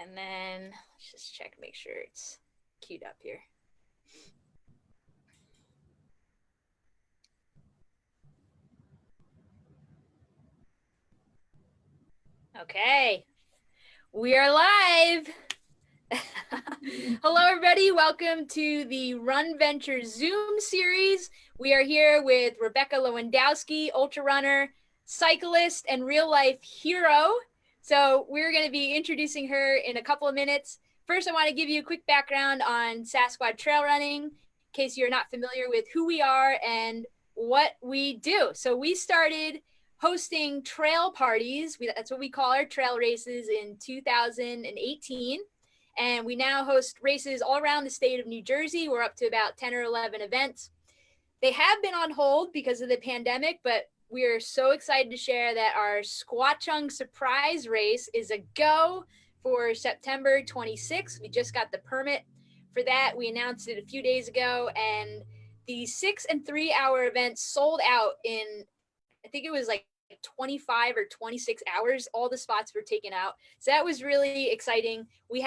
And then let's just check, make sure it's queued up here. Okay, we are live. Hello, everybody. Welcome to the RunVenture Zoom Series. We are here with Rebecca Lewandowski, ultrarunner, cyclist, and real-life hero. So we're going to be introducing her in a couple of minutes. First, I want to give you a quick background on Sassquad trail running, in case you're not familiar with who we are and what we do. So we started hosting trail parties. That's what we call our trail races in 2018. And we now host races all around the state of New Jersey. We're up to about 10 or 11 events. They have been on hold because of the pandemic, but we are so excited to share that our Squatchung surprise race is a go for September 26th. We just got the permit for that. We announced it a few days ago, and the 6 and 3 hour event sold out in, I think it was like 25 or 26 hours. All the spots were taken out. So that was really exciting. We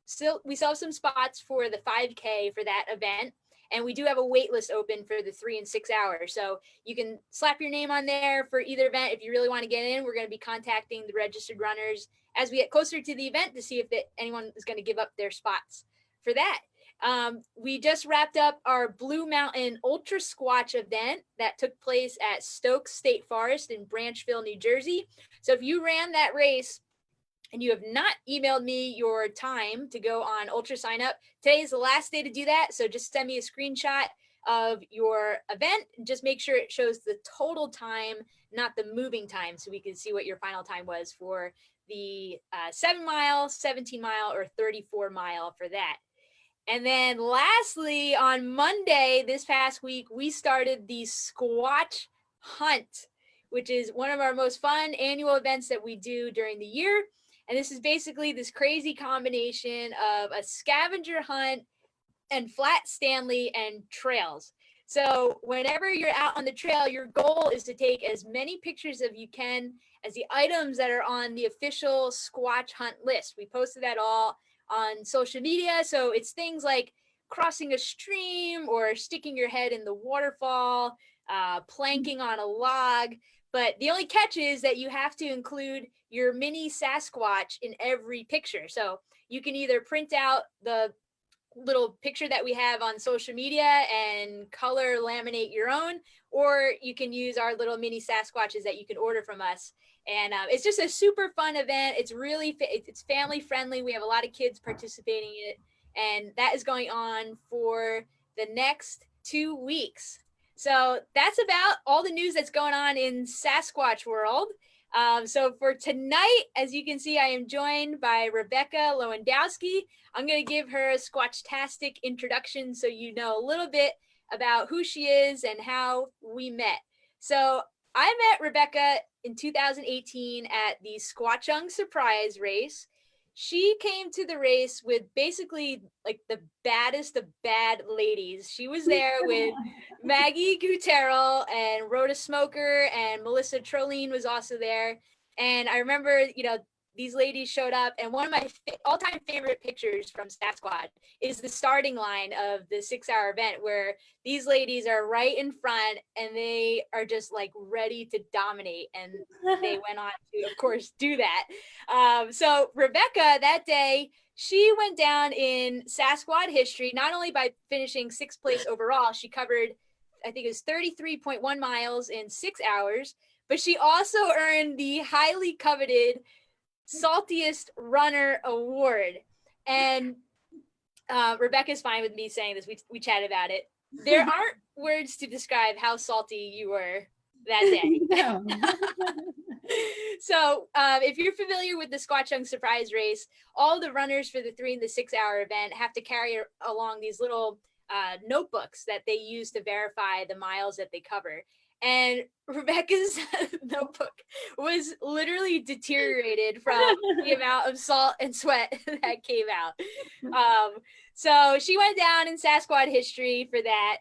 still have some spots for the 5K for that event. And we do have a wait list open for the 3 and 6 hours. So you can slap your name on there for either event. If you really want to get in, we're going to be contacting the registered runners as we get closer to the event to see if anyone is going to give up their spots for that. We just wrapped up our Blue Mountain Ultra Squatch event that took place at Stokes State Forest in Branchville, New Jersey. So if you ran that race and you have not emailed me your time to go on Ultra Sign Up, today is the last day to do that. So just send me a screenshot of your event and just make sure it shows the total time, not the moving time, so we can see what your final time was for the 7 mile, 17 mile, or 34 mile for that. And then lastly, on Monday this past week, we started the Squatch Hunt, which is one of our most fun annual events that we do during the year. And this is basically this crazy combination of a scavenger hunt and flat Stanley and trails. So whenever you're out on the trail, your goal is to take as many pictures as you can as the items that are on the official Squatch Hunt list. We posted that all on social media. So it's things like crossing a stream or sticking your head in the waterfall, planking on a log. But the only catch is that you have to include your mini Sasquatch in every picture. So you can either print out the little picture that we have on social media and color laminate your own, or you can use our little mini Sasquatches that you can order from us. And it's just a super fun event. It's really, it's family friendly. We have a lot of kids participating in it, and that is going on for the next 2 weeks. So that's about all the news that's going on in Sasquatch world. So for tonight, as you can see, I am joined by Rebecca Lewandowski. I'm going to give her a squatchtastic introduction so you know a little bit about who she is and how we met. So I met Rebecca in 2018 at the Squatchung Surprise Race. She came to the race with basically like the baddest of bad ladies. She was there with Maggie Gutierrez and Rhoda Smoker, and Melissa Trolline was also there. And I remember, these ladies showed up, and one of my all-time favorite pictures from Sassquad is the starting line of the 6 hour event, where these ladies are right in front and they are just like ready to dominate. And they went on to, of course, do that. So Rebecca, that day, she went down in Sassquad history, not only by finishing 6th place overall, she covered, I think it was 33.1 miles in 6 hours, but she also earned the highly coveted Saltiest Runner Award. And Rebecca's fine with me saying this. We chatted about it. There aren't words to describe how salty you were that day. No. So if you're familiar with the Squatchung Surprise Race, all the runners for the 3 and the 6 hour event have to carry along these little notebooks that they use to verify the miles that they cover. And Rebecca's notebook was literally deteriorated from the amount of salt and sweat that came out. So she went down in Sassquad history for that.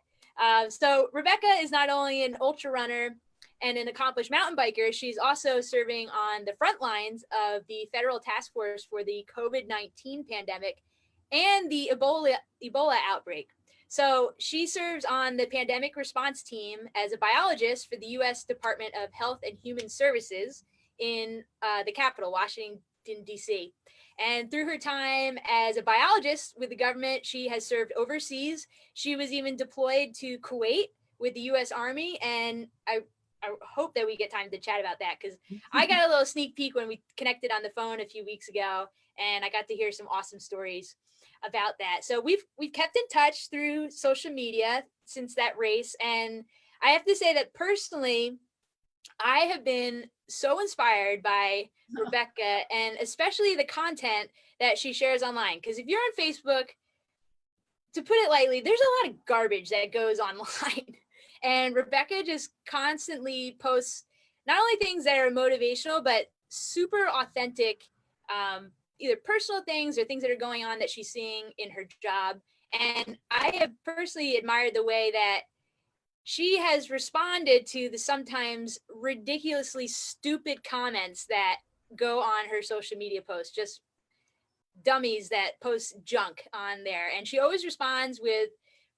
So Rebecca is not only an ultra runner and an accomplished mountain biker. She's also serving on the front lines of the federal task force for the COVID-19 pandemic and the Ebola outbreak. So she serves on the pandemic response team as a biologist for the U.S. Department of Health and Human Services in the capital, Washington, D.C. And through her time as a biologist with the government, she has served overseas. She was even deployed to Kuwait with the U.S. Army. And I hope that we get time to chat about that, because I got a little sneak peek when we connected on the phone a few weeks ago, and I got to hear some awesome stories about that. So we've kept in touch through social media since that race. And I have to say that personally, I have been so inspired by Rebecca, and especially the content that she shares online. Because if you're on Facebook, to put it lightly, there's a lot of garbage that goes online. And Rebecca just constantly posts not only things that are motivational, but super authentic, either personal things or things that are going on that she's seeing in her job. And I have personally admired the way that she has responded to the sometimes ridiculously stupid comments that go on her social media posts, just dummies that post junk on there. And she always responds with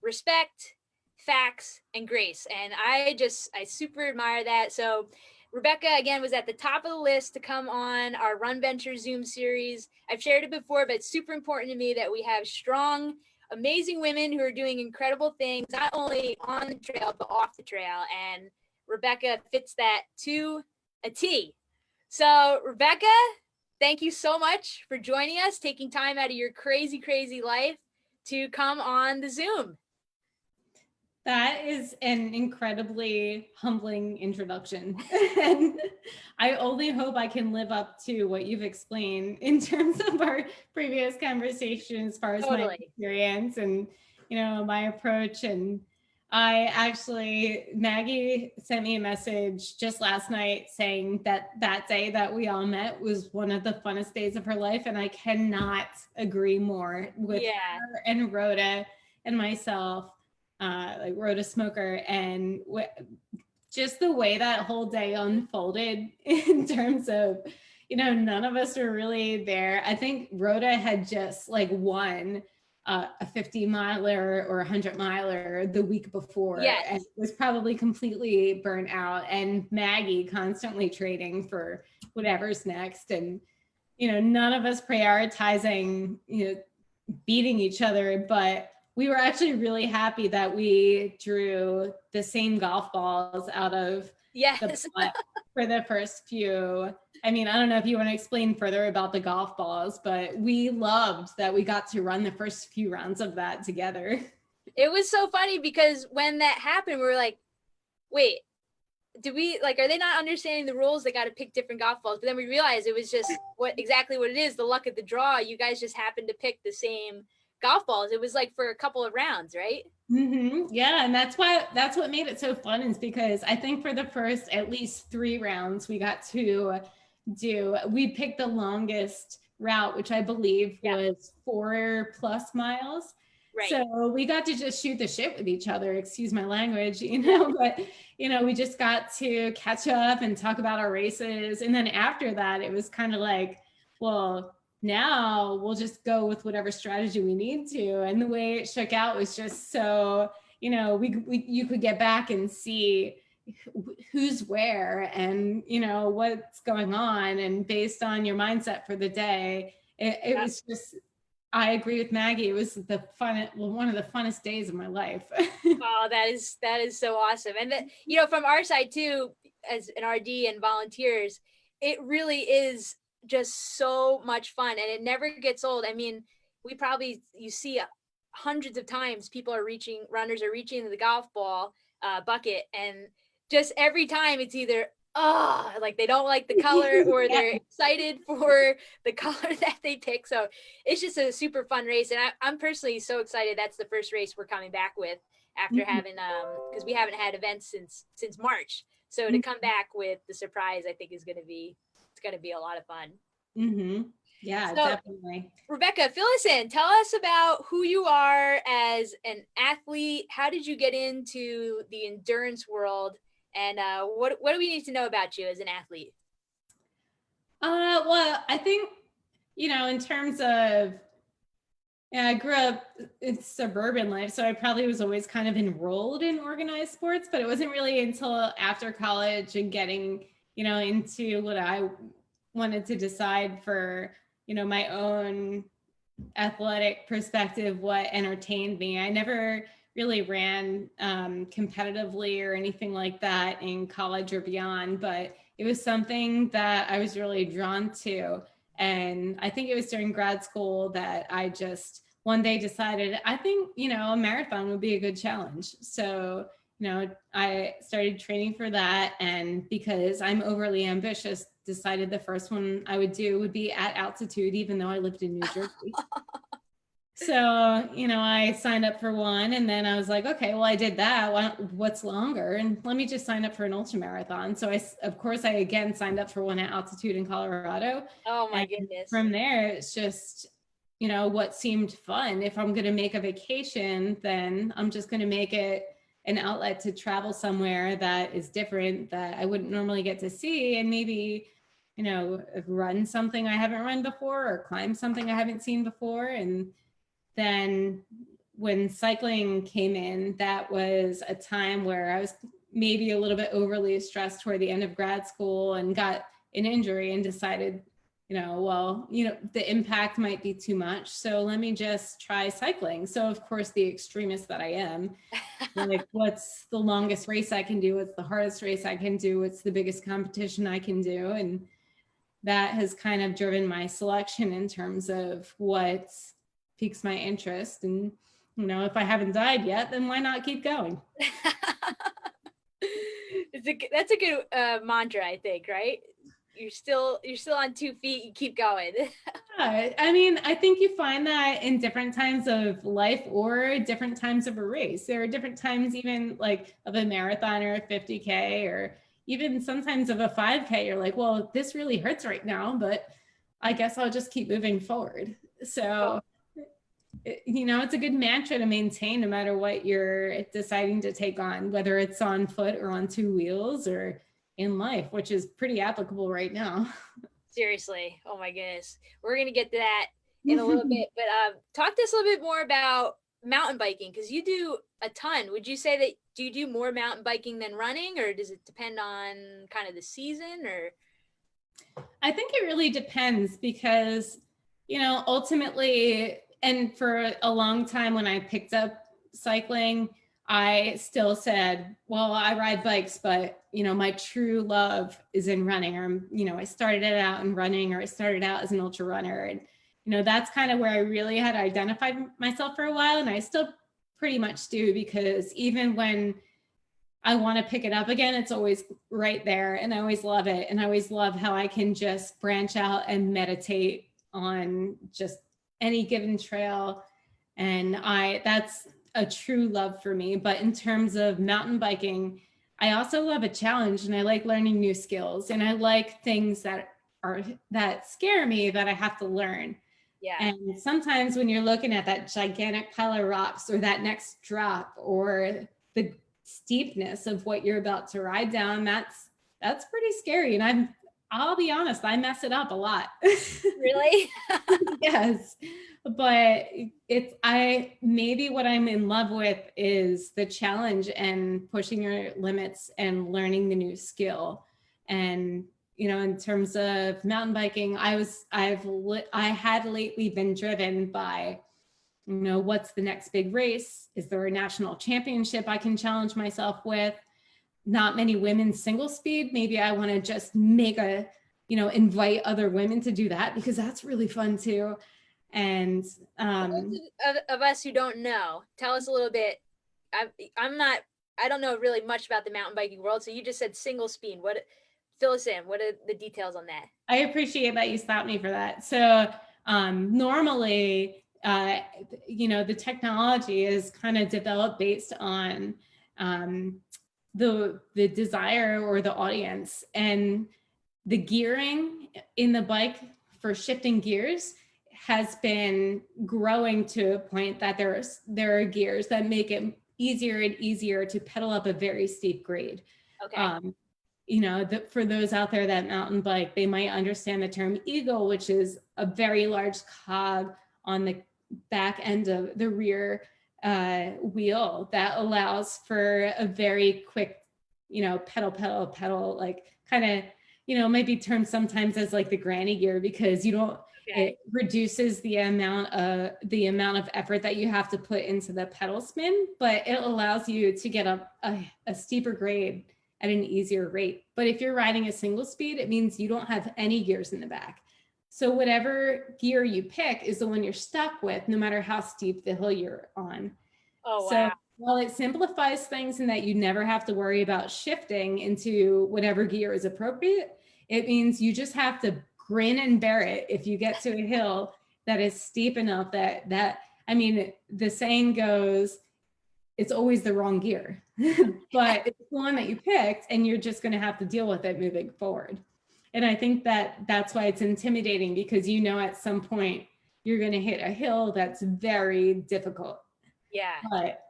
respect, facts, and grace. And I super admire that. So Rebecca, again, was at the top of the list to come on our RunVenture Zoom series. I've shared it before, but it's super important to me that we have strong, amazing women who are doing incredible things, not only on the trail, but off the trail. And Rebecca fits that to a T. So Rebecca, thank you so much for joining us, taking time out of your crazy, crazy life to come on the Zoom. That is an incredibly humbling introduction. And I only hope I can live up to what you've explained in terms of our previous conversation as far as my experience and, you know, my approach. And Maggie sent me a message just last night saying that that day that we all met was one of the funnest days of her life. And I cannot agree more with her and Rhoda and myself. Like Rhoda Smoker, and just the way that whole day unfolded in terms of, you know, none of us were really there. I think Rhoda had just like won a 50-miler or 100-miler the week before, and was probably completely burnt out. And Maggie constantly trading for whatever's next, and, you know, none of us prioritizing, you know, beating each other, but we were actually really happy that we drew the same golf balls out of the putt for the first few. I mean, I don't know if you want to explain further about the golf balls, but we loved that we got to run the first few rounds of that together. It was so funny because when that happened, we were like, wait, are they not understanding the rules? They got to pick different golf balls. But then we realized it was just exactly what it is, the luck of the draw. You guys just happened to pick the same golf balls. It was like for a couple of rounds, right? Mm-hmm. Yeah, and that's what made it so fun, is because I think for the first at least 3 rounds we picked the longest route, which I believe was 4+ miles. Right. So we got to just shoot the shit with each other, excuse my language, you know, but, you know, we just got to catch up and talk about our races. And then after that, it was kind of like, well, now we'll just go with whatever strategy we need to. And the way it shook out was just so, you know, you could get back and see who's where and, you know, what's going on. And based on your mindset for the day, it was just, I agree with Maggie. It was one of the funnest days of my life. Oh, that is so awesome. And that, you know, from our side too, as an RD and volunteers, it really is just so much fun, and it never gets old. I mean, you see hundreds of times runners are reaching the golf ball bucket, and just every time it's either like they don't like the color or they're excited for the color that they pick. So it's just a super fun race, and I'm personally so excited. That's the first race we're coming back with after having because we haven't had events since March. So to come back with the surprise, I think is going to be a lot of fun. Yeah, so, definitely. Rebecca, fill us in. Tell us about who you are as an athlete. How did you get into the endurance world? And what do we need to know about you as an athlete? Well, I think, in terms of, I grew up in suburban life, so I probably was always kind of enrolled in organized sports, but it wasn't really until after college and getting, into what I wanted to decide for, my own athletic perspective, what entertained me. I never really ran competitively or anything like that in college or beyond, but it was something that I was really drawn to. And I think it was during grad school that I just one day decided, I think, a marathon would be a good challenge. So, I started training for that. And because I'm overly ambitious, decided the first one I would do would be at altitude, even though I lived in New Jersey. So, I signed up for one, and then I was like, okay, well, I did that. What's longer? And let me just sign up for an ultra marathon. So of course, I again signed up for one at altitude in Colorado. Oh my goodness. From there, it's just, what seemed fun. If I'm going to make a vacation, then I'm just going to make it an outlet to travel somewhere that is different, that I wouldn't normally get to see, and maybe, run something I haven't run before or climb something I haven't seen before. And then when cycling came in, that was a time where I was maybe a little bit overly stressed toward the end of grad school and got an injury and decided, the impact might be too much. So let me just try cycling. So of course, the extremist that I am, like, what's the longest race I can do? What's the hardest race I can do? What's the biggest competition I can do? And that has kind of driven my selection in terms of what piques my interest. And, if I haven't died yet, then why not keep going? That's a good mantra, I think, right? You're still on 2 feet, you keep going. Yeah, I mean, I think you find that in different times of life or different times of a race. There are different times even like of a marathon or a 50K or even sometimes of a 5K. You're like, well, this really hurts right now, but I guess I'll just keep moving forward. So, it's a good mantra to maintain no matter what you're deciding to take on, whether it's on foot or on 2 wheels or in life, which is pretty applicable right now. Seriously. Oh my goodness. We're going to get to that in a little bit, but talk to us a little bit more about mountain biking, because you do a ton. Would you say that do you do more mountain biking than running, or does it depend on kind of the season? Or I think it really depends because, ultimately, and for a long time when I picked up cycling, I still said, well, I ride bikes, but, my true love is in running, or, I started it out in running, or I started out as an ultra runner. And, that's kind of where I really had identified myself for a while. And I still pretty much do, because even when I want to pick it up again, it's always right there. And I always love it. And I always love how I can just branch out and meditate on just any given trail. And that's a true love for me. But in terms of mountain biking, I also love a challenge, and I like learning new skills, and I like things that scare me that I have to learn. yeah. And sometimes when you're looking at that gigantic pile of rocks or that next drop or the steepness of what you're about to ride down, that's pretty scary. And I'll be honest, I mess it up a lot. Really? Yes. But maybe what I'm in love with is the challenge and pushing your limits and learning the new skill. And, in terms of mountain biking, I had lately been driven by, what's the next big race? Is there a national championship I can challenge myself with? Not many women single speed. Maybe I want to just make invite other women to do that, because that's really fun too. And of us who don't know, tell us a little bit. I don't know really much about the mountain biking world. So you just said single speed. Fill us in. What are the details on that? I appreciate that you stopped me for that. So normally, the technology is kind of developed based on the desire or the audience, and the gearing in the bike for shifting gears has been growing to a point that there are gears that make it easier and easier to pedal up a very steep grade. Okay. You know, for those out there that mountain bike, they might understand the term eagle, which is a very large cog on the back end of the rear wheel that allows for a very quick, you know, pedal, like kind of, you know, maybe termed sometimes as like the granny gear, because you don't, it reduces the amount of effort that you have to put into the pedal spin, but it allows you to get a steeper grade at an easier rate. But if you're riding a single speed, it means you don't have any gears in the back. So whatever gear you pick is the one you're stuck with, no matter how steep the hill you're on. Oh, so wow. while it simplifies things in that you never have to worry about shifting into whatever gear is appropriate, it means you just have to grin and bear it if you get to a hill that is steep enough that I mean, the saying goes, it's always the wrong gear, but it's the one that you picked and you're just going to have to deal with it moving forward. And I think that that's why it's intimidating, because you know at some point you're going to hit a hill that's very difficult. Yeah. But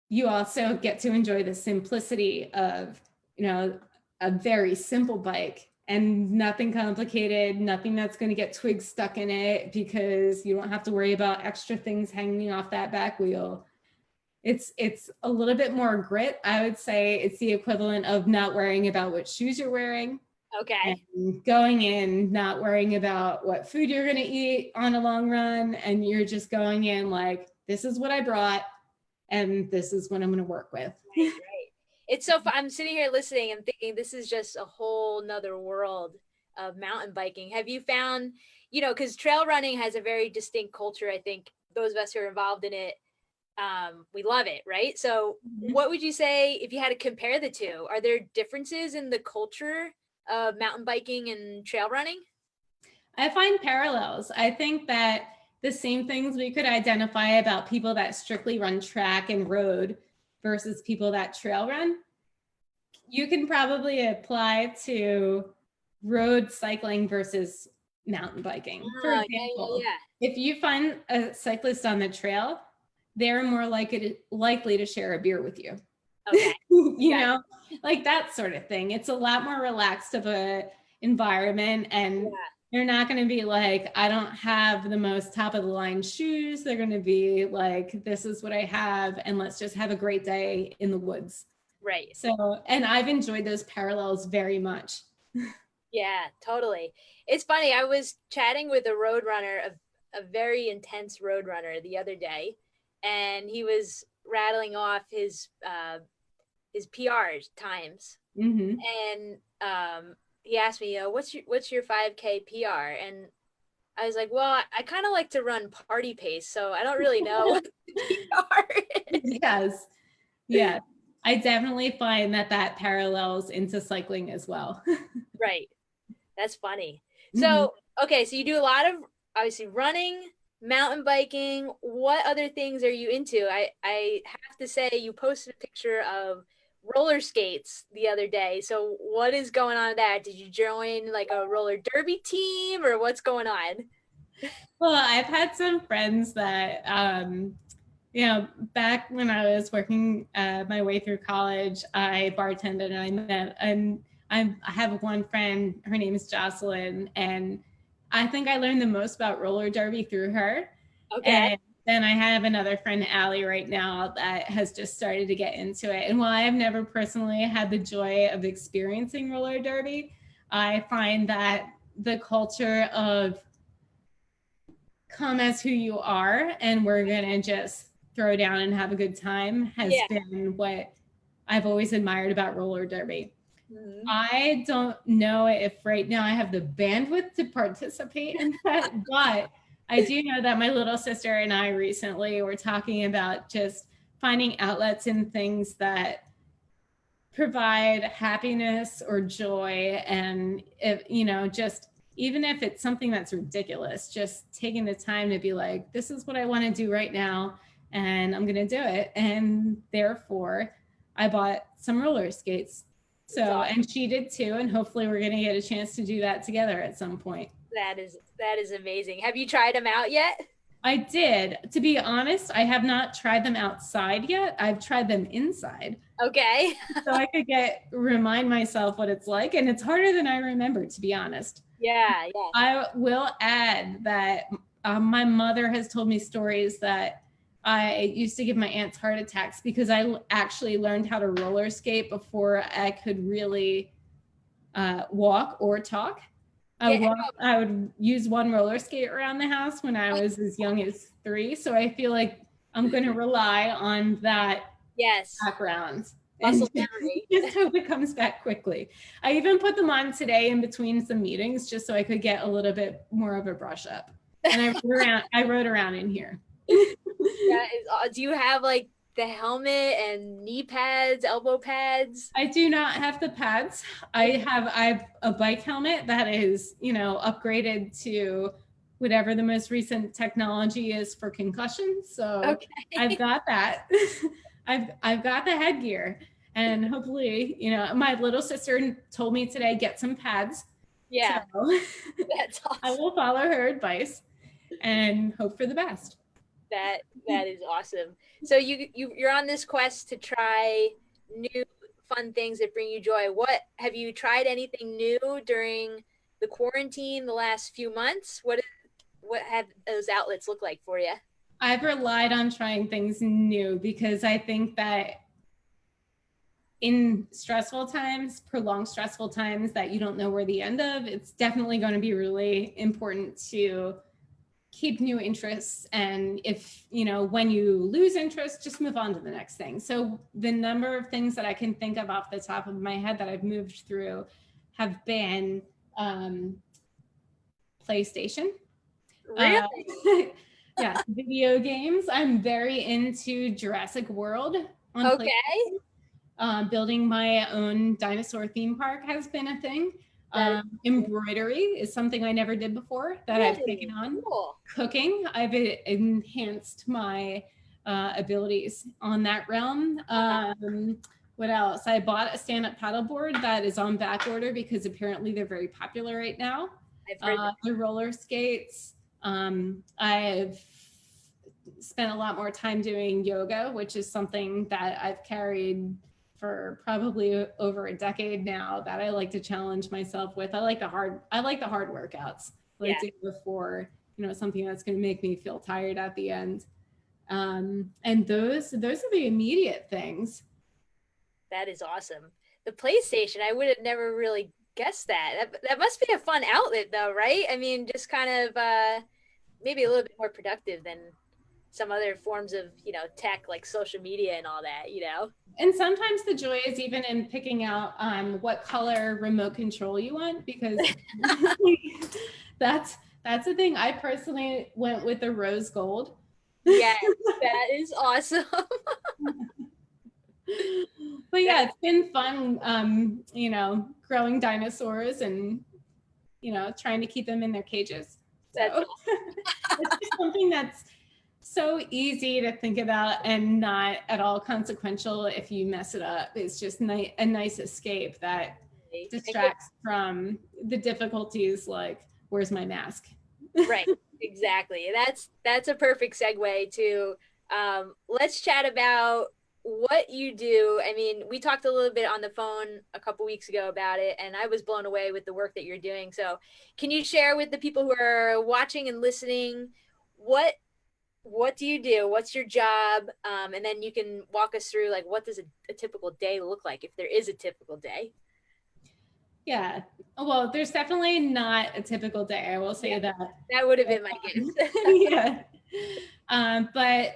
you also get to enjoy the simplicity of, you know, a very simple bike and nothing complicated, nothing that's going to get twigs stuck in it, because you don't have to worry about extra things hanging off that back wheel. It's a little bit more grit. I would say it's the equivalent of not worrying about what shoes you're wearing. Okay. And going in, not worrying about what food you're going to eat on a long run. And you're just going in like, this is what I brought and this is what I'm going to work with. Right. It's so fun. I'm sitting here listening and thinking this is just a whole nother world of mountain biking. Have you found, you know, because trail running has a very distinct culture. I think those of us who are involved in it, we love it, right? So what would you say if you had to compare the two? Are there differences in the culture of mountain biking and trail running? I find parallels. I think that the same things we could identify about people that strictly run track and road versus people that trail run, you can probably apply to road cycling versus mountain biking. For example, if you find a cyclist on the trail, they're more likely to share a beer with you. Okay. You know, like that sort of thing. It's a lot more relaxed of a environment, and they're not going to be like, I don't have the most top of the line shoes. They're going to be like, this is what I have, and let's just have a great day in the woods. Right. So, and I've enjoyed those parallels very much. Yeah, totally. It's funny. I was chatting with a road runner, a very intense road runner the other day, and he was rattling off his PR times. And he asked me, what's your 5K PR? And I was like, well, I kind of like to run party pace, so I don't really know what the PR is. Yes. Yeah. I definitely find that parallels into cycling as well. Right. That's funny. So, okay, so you do a lot of obviously running, mountain biking. What other things are you into? I have to say you posted a picture of roller skates the other day. So what is going on with that? Did you join like a roller derby team, or what's going on? Well, I've had some friends that you know, back when I was working my way through college, I bartended and I met, and I have one friend, her name is Jocelyn, and I think I learned the most about roller derby through her. Okay. And then I have another friend, Allie, right now that has just started to get into it. And while I've never personally had the joy of experiencing roller derby, I find that the culture of come as who you are and we're going to just throw down and have a good time has been what I've always admired about roller derby. I don't know if right now I have the bandwidth to participate in that, but I do know that my little sister and I recently were talking about just finding outlets in things that provide happiness or joy. And if, you know, just even if it's something that's ridiculous, just taking the time to be like, this is what I want to do right now, and I'm going to do it. And therefore, I bought some roller skates. So, and she did too. And hopefully we're going to get a chance to do that together at some point. That is amazing. Have you tried them out yet? I did. To be honest, I have not tried them outside yet. I've tried them inside. Okay. So I could remind myself what it's like. And it's harder than I remember, to be honest. Yeah. I will add that my mother has told me stories that I used to give my aunts heart attacks because I actually learned how to roller skate before I could really walk or talk. I would use one roller skate around the house when I was as young as 3. So I feel like I'm going to rely on that background. Muscle And memory. just hope it comes back quickly. I even put them on today in between some meetings just so I could get a little bit more of a brush up. And I rode around in here. Do you have like the helmet and knee pads, elbow pads? I do not have the pads. I have a bike helmet that is, upgraded to whatever the most recent technology is for concussion. So I've got that. I've got the headgear, and hopefully, my little sister told me today, get some pads. Yeah. So that's awesome. I will follow her advice and hope for the best. That is awesome. So you're on this quest to try new fun things that bring you joy. What have you tried anything new during the quarantine the last few months? What have those outlets look like for you? I've relied on trying things new because I think that in stressful times, prolonged stressful times that you don't know where the end of, it's definitely going to be really important to keep new interests. And if, when you lose interest, just move on to the next thing. So the number of things that I can think of off the top of my head that I've moved through have been PlayStation. Really? Yeah, video games. I'm very into Jurassic World on PlayStation. Building my own dinosaur theme park has been a thing. Embroidery is something I never did before that I've taken on. Cool. Cooking, I've enhanced my abilities on that realm. What else? I bought a stand-up paddleboard that is on back order because apparently they're very popular right now. I've heard the roller skates. I've spent a lot more time doing yoga, which is something that I've carried for probably over a decade now, that I like to challenge myself with. I like the hard workouts. I like to go for, something that's going to make me feel tired at the end. And those are the immediate things. That is awesome. The PlayStation, I would have never really guessed that. That must be a fun outlet though, right? I mean, just kind of maybe a little bit more productive than some other forms of, tech like social media and all that, And sometimes the joy is even in picking out what color remote control you want, because that's the thing. I personally went with the rose gold. Yes, that is awesome. But yeah, it's been fun, growing dinosaurs and, trying to keep them in their cages. So it's just something that's so easy to think about and not at all consequential if you mess it up. It's just a nice escape that distracts from the difficulties, like, where's my mask? Right, exactly. That's a perfect segue to let's chat about what you do. I mean, we talked a little bit on the phone a couple weeks ago about it, and I was blown away with the work that you're doing. So can you share with the people who are watching and listening, what do you do? What's your job? And then you can walk us through, like, what does a typical day look like, if there is a typical day? Yeah, well, there's definitely not a typical day. I will say that. That would have been my guess. Yeah. But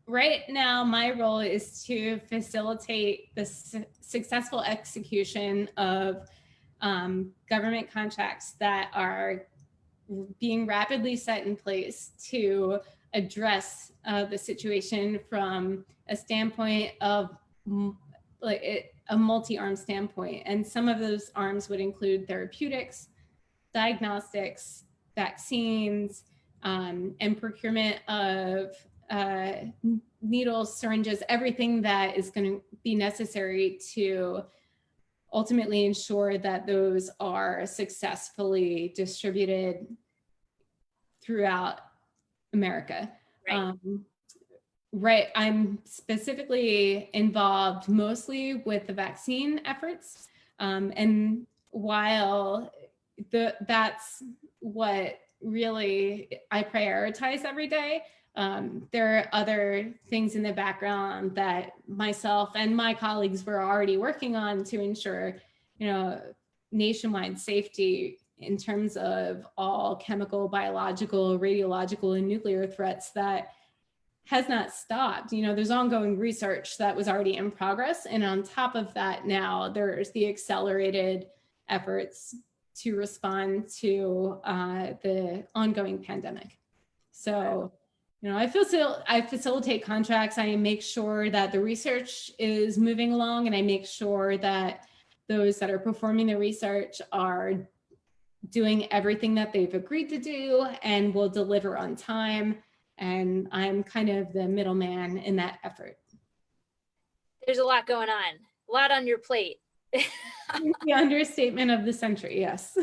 right now, my role is to facilitate the successful execution of government contracts that are being rapidly set in place to address the situation from a standpoint of a multi-arm standpoint. And some of those arms would include therapeutics, diagnostics, vaccines, and procurement of needles, syringes, everything that is going to be necessary to ultimately ensure that those are successfully distributed throughout America. Right. Right. I'm specifically involved mostly with the vaccine efforts. And while that's what really I prioritize every day, there are other things in the background that myself and my colleagues were already working on to ensure, nationwide safety in terms of all chemical, biological, radiological, and nuclear threats that has not stopped. There's ongoing research that was already in progress. And on top of that, now there's the accelerated efforts to respond to the ongoing pandemic. So, I facilitate contracts. I make sure that the research is moving along, and I make sure that those that are performing the research are doing everything that they've agreed to do and will deliver on time. And I'm kind of the middleman in that effort. There's a lot going on, a lot on your plate. The understatement of the century, yes.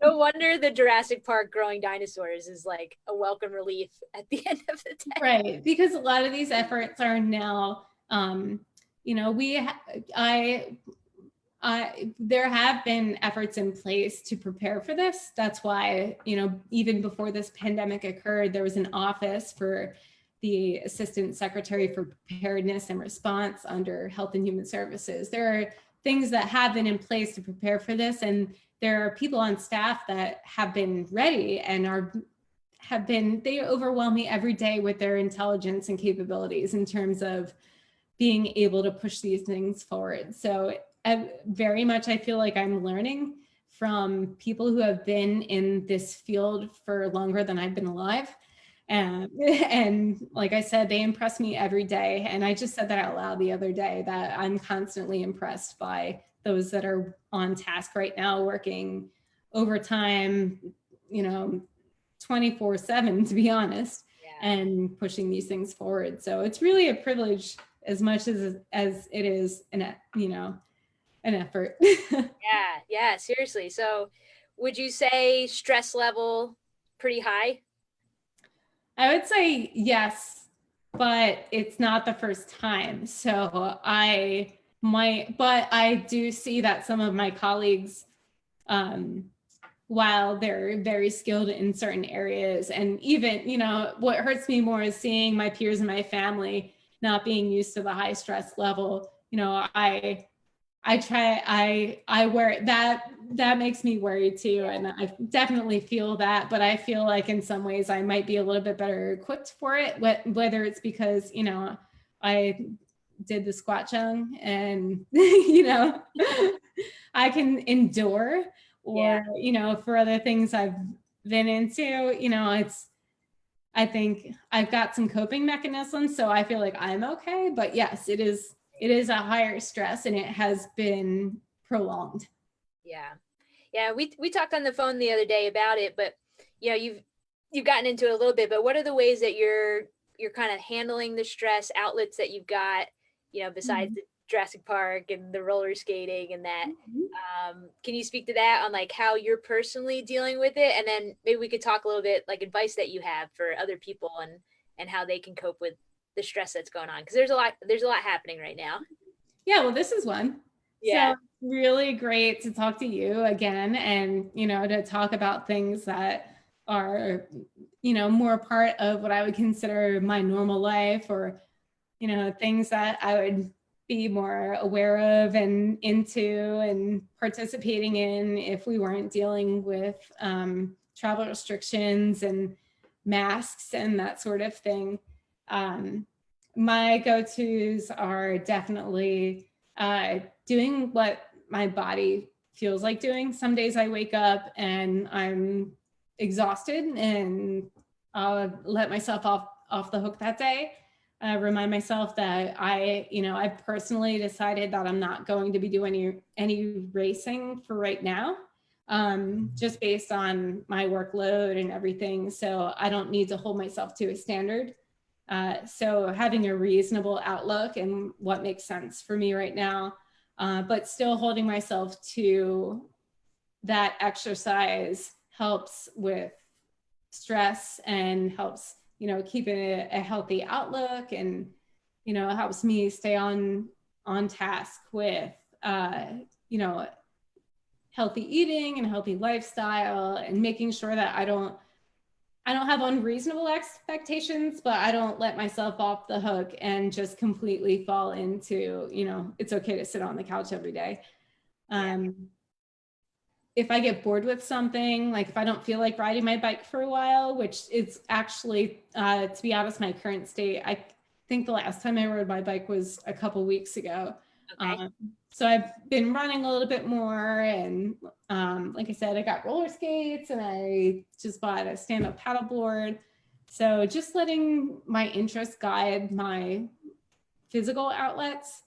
No wonder the Jurassic Park growing dinosaurs is like a welcome relief at the end of the day. Right, because a lot of these efforts are now, there have been efforts in place to prepare for this. That's why, even before this pandemic occurred, there was an office for the Assistant Secretary for Preparedness and Response under Health and Human Services. There are things that have been in place to prepare for this, and there are people on staff that have been ready and they overwhelm me every day with their intelligence and capabilities in terms of being able to push these things forward. So very much, I feel like I'm learning from people who have been in this field for longer than I've been alive. And like I said, they impress me every day. And I just said that out loud the other day, that I'm constantly impressed by those that are on task right now, working overtime, 24/7, to be honest, and pushing these things forward. So it's really a privilege as much as it is an effort. Yeah, seriously. So would you say stress level pretty high? I would say yes, but it's not the first time. So but I do see that some of my colleagues, while they're very skilled in certain areas, and even, what hurts me more is seeing my peers and my family not being used to the high stress level. I wear that makes me worried too. And I definitely feel that, but I feel like in some ways I might be a little bit better equipped for it, whether it's because, I did the squat chung and, I can endure, or, for other things I've been into, I think I've got some coping mechanisms. So I feel like I'm okay, but yes, it is a higher stress, and it has been prolonged. Yeah. We talked on the phone the other day about it, but you've gotten into it a little bit, but what are the ways that you're kind of handling the stress, outlets that you've got, besides the Jurassic Park and the roller skating and that? Can you speak to that on like how you're personally dealing with it? And then maybe we could talk a little bit like advice that you have for other people and how they can cope with the stress that's going on, because there's a lot happening right now. Yeah, well, this is one. So really great to talk to you again, and to talk about things that are more part of what I would consider my normal life, or things that I would be more aware of and into and participating in if we weren't dealing with travel restrictions and masks and that sort of thing. My go-tos are definitely doing what my body feels like doing. Some days I wake up and I'm exhausted, and I'll let myself off the hook that day. Remind myself that I personally decided that I'm not going to be doing any racing for right now, just based on my workload and everything. So I don't need to hold myself to a standard. So having a reasonable outlook and what makes sense for me right now, but still holding myself to that exercise helps with stress and helps, keep a healthy outlook, and, helps me stay on task with, healthy eating and healthy lifestyle, and making sure that I don't have unreasonable expectations, but I don't let myself off the hook and just completely fall into, it's okay to sit on the couch every day. If I get bored with something, like if I don't feel like riding my bike for a while, which is actually, to be honest, my current state, I think the last time I rode my bike was a couple weeks ago. Okay. So I've been running a little bit more, and like I said, I got roller skates, and I just bought a stand-up paddleboard. So just letting my interests guide my physical outlets.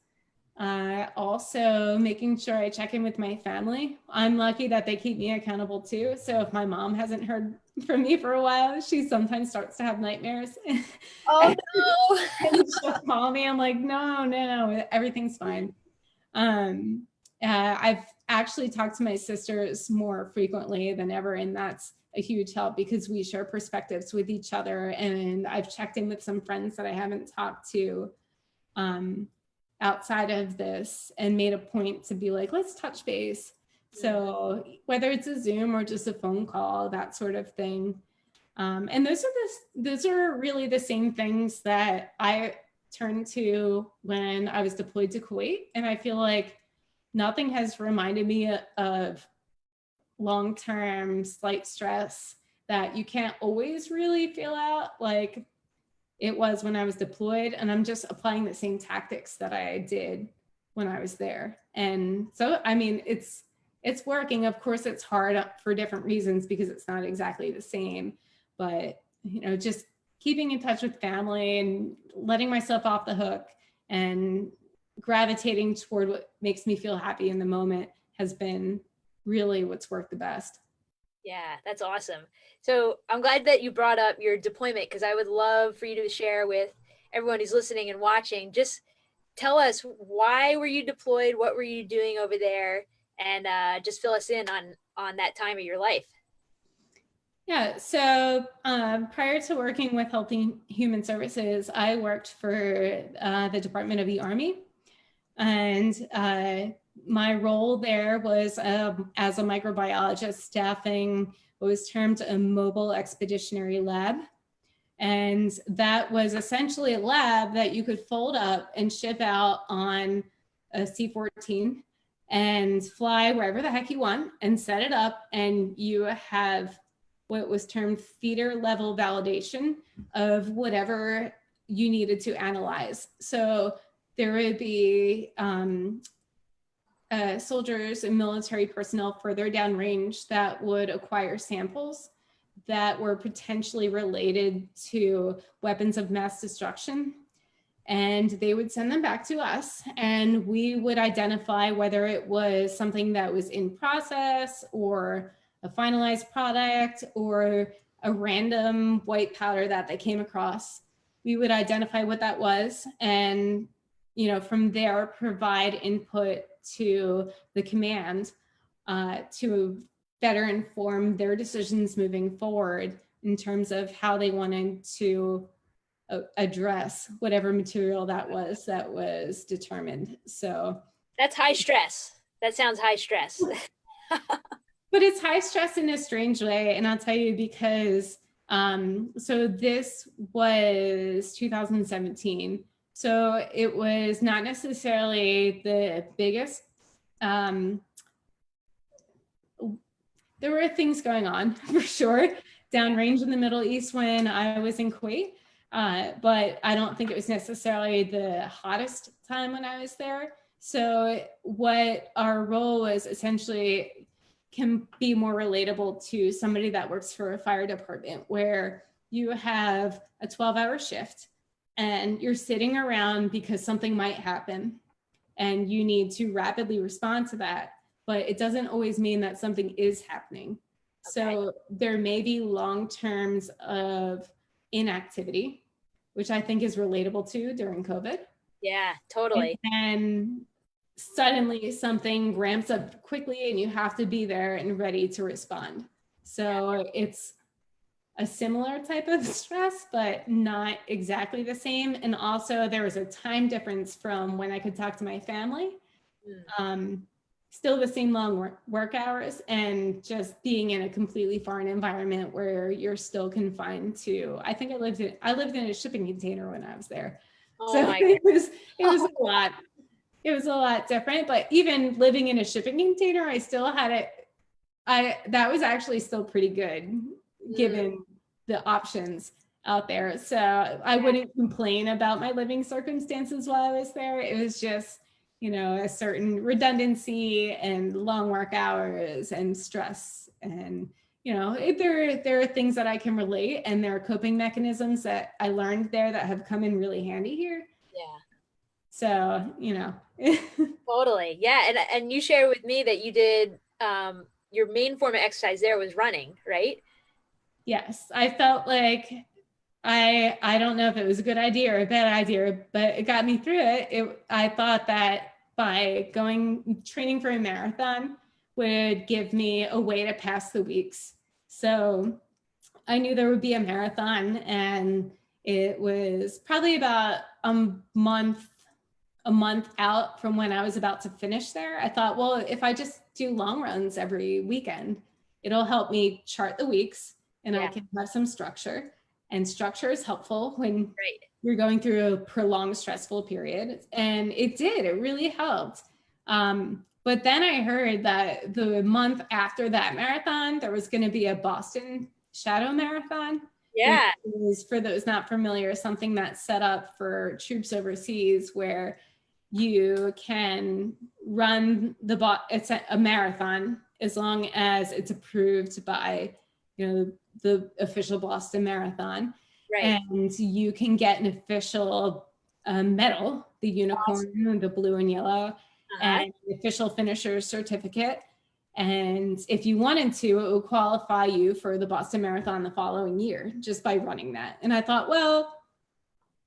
Also making sure I check in with my family. I'm lucky that they keep me accountable too. So if my mom hasn't heard from me for a while, she sometimes starts to have nightmares. Oh no. And she'll call me. I'm like, no, everything's fine. I've actually talked to my sisters more frequently than ever, and that's a huge help because we share perspectives with each other. And I've checked in with some friends that I haven't talked to outside of this, and made a point to be like, let's touch base. So whether it's a Zoom or just a phone call, that sort of thing. And those are really the same things that I turned to when I was deployed to Kuwait. And I feel like nothing has reminded me of long-term slight stress that you can't always really feel out like it was when I was deployed. And I'm just applying the same tactics that I did when I was there. And so, I mean, it's working. Of course, it's hard for different reasons because it's not exactly the same, but, just keeping in touch with family and letting myself off the hook and gravitating toward what makes me feel happy in the moment has been really what's worked the best. Yeah, that's awesome. So I'm glad that you brought up your deployment, because I would love for you to share with everyone who's listening and watching. Just tell us, why were you deployed? What were you doing over there? And just fill us in on that time of your life. Yeah, so prior to working with Healthy Human Services, I worked for the Department of the Army. And my role there was as a microbiologist, staffing what was termed a mobile expeditionary lab. And that was essentially a lab that you could fold up and ship out on a C-14 and fly wherever the heck you want and set it up. And you have what was termed feeder level validation of whatever you needed to analyze. So there would be soldiers and military personnel further downrange that would acquire samples that were potentially related to weapons of mass destruction. And they would send them back to us, and we would identify whether it was something that was in process or a finalized product or a random white powder that they came across. We would identify what that was, and from there provide input to the command to better inform their decisions moving forward in terms of how they wanted to address whatever material that was determined. So that's high stress. That sounds high stress. But it's high stress in a strange way. And I'll tell you, because so this was 2017. So it was not necessarily the biggest. There were things going on for sure downrange in the Middle East when I was in Kuwait. But I don't think it was necessarily the hottest time when I was there. So what our role was essentially can be more relatable to somebody that works for a fire department, where you have a 12-hour shift and you're sitting around because something might happen and you need to rapidly respond to that. But it doesn't always mean that something is happening. Okay. So there may be long terms of inactivity, which I think is relatable to during COVID. Yeah, totally. And suddenly something ramps up quickly and you have to be there and ready to respond. So it's a similar type of stress, but not exactly the same. And also there was a time difference from when I could talk to my family. Still the same long work hours, and just being in a completely foreign environment where you're still confined to, I think I lived in a shipping container when I was there. Oh so my it was a lot. It was a lot different, but even living in a shipping container, I still had it. That was actually still pretty good given the options out there. So I wouldn't complain about my living circumstances while I was there. It was just, you know, a certain redundancy and long work hours and stress. And, you know, there are things that I can relate, and there are coping mechanisms that I learned there that have come in really handy here. Yeah. So, you know. Totally. Yeah. And you shared with me that you did, your main form of exercise there was running, right? Yes. I felt like I don't know if it was a good idea or a bad idea, but it got me through it. I thought that by training for a marathon would give me a way to pass the weeks. So I knew there would be a marathon, and it was probably about a month out from when I was about to finish there. I thought, well, if I just do long runs every weekend, it'll help me chart the weeks, and I can have some structure. And structure is helpful when you're going through a prolonged stressful period. And it did, it really helped. But then I heard that the month after that marathon, there was going to be a Boston Shadow Marathon. Yeah. Which is, for those not familiar, something that's set up for troops overseas, where you can run it's a marathon as long as it's approved by, you know, the official Boston Marathon. Right. And you can get an official medal, the unicorn, awesome. The blue and yellow, and the official finisher's certificate. And if you wanted to, it would qualify you for the Boston Marathon the following year just by running that. And I thought, well,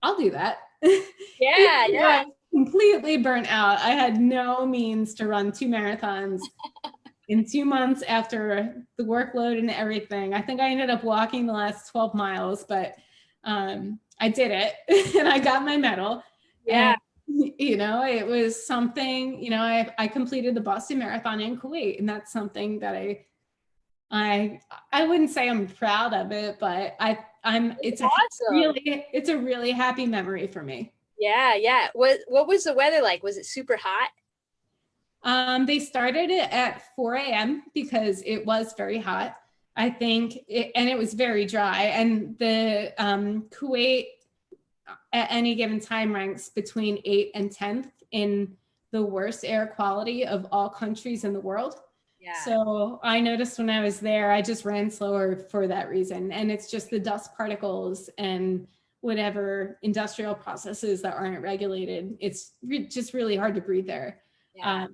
I'll do that. Yeah, yeah. Completely burnt out. I had no means to run 2 marathons in 2 months after the workload and everything. I think I ended up walking the last 12 miles, but I did it and I got my medal. Yeah. And, you know, it was something, you know, I completed the Boston Marathon in Kuwait, and that's something that I wouldn't say I'm proud of it, but it's awesome. It's a really happy memory for me. Yeah, yeah. What was the weather like? Was it super hot? They started it at 4 a.m. because it was very hot, I think, and it was very dry. And the Kuwait at any given time ranks between 8th and 10th in the worst air quality of all countries in the world. Yeah. So I noticed when I was there, I just ran slower for that reason. And it's just the dust particles and whatever industrial processes that aren't regulated. It's just really hard to breathe there. Yeah.